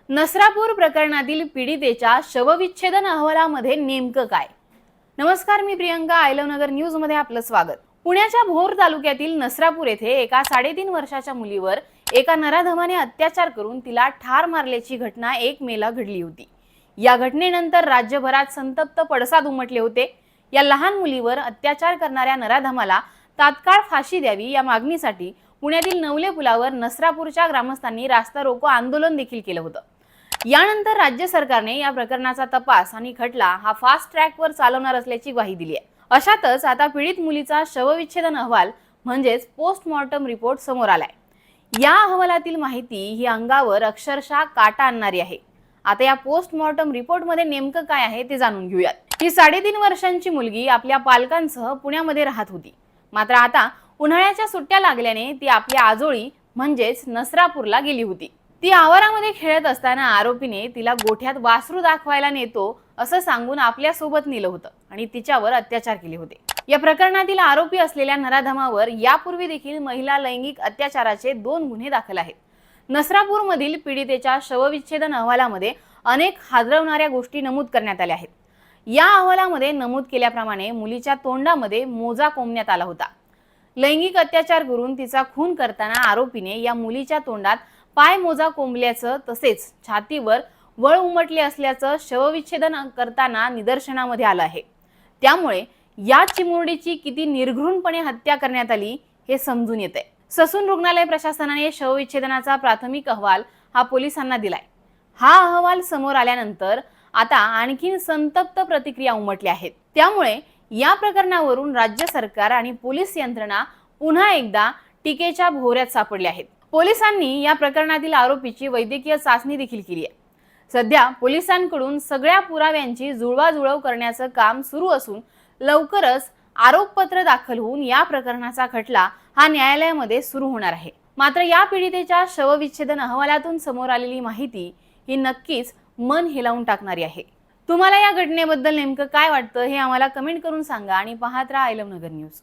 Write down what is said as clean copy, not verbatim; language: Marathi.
नसरापूर प्रकरणातील पीडितेच्या शवविच्छेदन अहवालामध्ये नेमकं काय? नमस्कार, मी Priyanka, I love Nagar news मध्ये आपलं स्वागत. पुण्याच्या भोर तालुक्यातील नसरापूर येथे एका 3.5 वर्षाच्या मुलीवर एका नराधमाने अत्याचार करून तिला ठार मारल्याची घटना 1 मेला घडली होती. या घटनेनंतर राज्यभरात संतप्त पडसाद उमटले होते. या लहान मुलीवर अत्याचार करणाऱ्या नराधमाला तात्काळ फाशी द्यावी या मागणीसाठी पुण्यातील नवले पुलावर नसरापूरच्या ग्रामस्थांनी रास्ता रोको आंदोलन देखील केलं होतं. यानंतर राज्य सरकारने या प्रकरणाचा तपास आणि खटला हा फास्ट ट्रॅकवर चालवणार असल्याची ग्वाही दिली आहे. अशातच आता पीडित मुलीचा शवविच्छेदन अहवाल म्हणजेच पोस्टमॉर्टम रिपोर्ट समोर आलाय. या अहवालातील माहिती ही अंगावर अक्षरशः काटा आणणारी आहे. आता या पोस्टमॉर्टम रिपोर्टमध्ये नेमकं काय आहे ते जाणून घेऊयात. ही 3.5 वर्षांची मुलगी आपल्या पालकांसह पुण्यामध्ये राहत होती. मात्र आता उन्हाळ्याच्या सुट्ट्या लागल्याने ती आपल्या आजोळी म्हणजेच नसरापूरला गेली होती. ती आवारामध्ये खेळत असताना आरोपीने तिला गोठ्यात वासरू दाखवायला नेतो असं सांगून आपल्या सोबत नेलं होतं आणि तिच्यावर अत्याचार केले होते. या प्रकरणातील आरोपी असलेल्या नराधमावर यापूर्वी देखील महिला लैंगिक अत्याचाराचे 2 गुन्हे दाखल आहेत. नसरापूरमधील पीडितेच्या शवविच्छेदन अहवालामध्ये अनेक हादरवणाऱ्या गोष्टी नमूद करण्यात आल्या आहेत. या अहवालामध्ये नमूद केल्याप्रमाणे मुलीच्या तोंडामध्ये मोजा कोंबण्यात आला होता. लैंगिक अत्याचार करून तिचा खून करताना आरोपीने या मुलीच्या तोंडात पाय मोजा कोंबल्याचं तसेच छातीवर वळ उमटले असल्याचं शवविच्छेदन करताना निदर्शनामध्ये आलं आहे. त्यामुळे या चिमुरडीची किती निर्घृणपणे हत्या करण्यात आली हे समजून येते. ससून रुग्णालय प्रशासनाने शवविच्छेदनाचा प्राथमिक अहवाल हा पोलिसांना दिलाय. हा अहवाल समोर आल्यानंतर आता आणखीन संतप्त प्रतिक्रिया उमटल्या आहेत. त्यामुळे या प्रकरणावरून राज्य सरकार आणि पोलीस यंत्रणा पुन्हा एकदा टीकेच्या भोवऱ्यात सापडले आहेत. पोलिसांनी या प्रकरणातील आरोपीची वैद्यकीय चाचणी देखील केली आहे. सध्या पोलिसांकडून सगळ्या पुराव्यांची जुळवाजुळव करण्याचं काम सुरू असून लवकरच आरोपपत्र दाखल होऊन या प्रकरणाचा खटला हा न्यायालयामध्ये सुरू होणार आहे. मात्र या पीडितेच्या शवविच्छेदन अहवालातून समोर आलेली माहिती ही नक्कीच मन हेलावून टाकणारी आहे. तुम्हाला या घटनेबद्दल नेमकं काय वाटतं हे आम्हाला कमेंट करून सांगा आणि पाहत राहा आय लव्ह नगर न्यूज.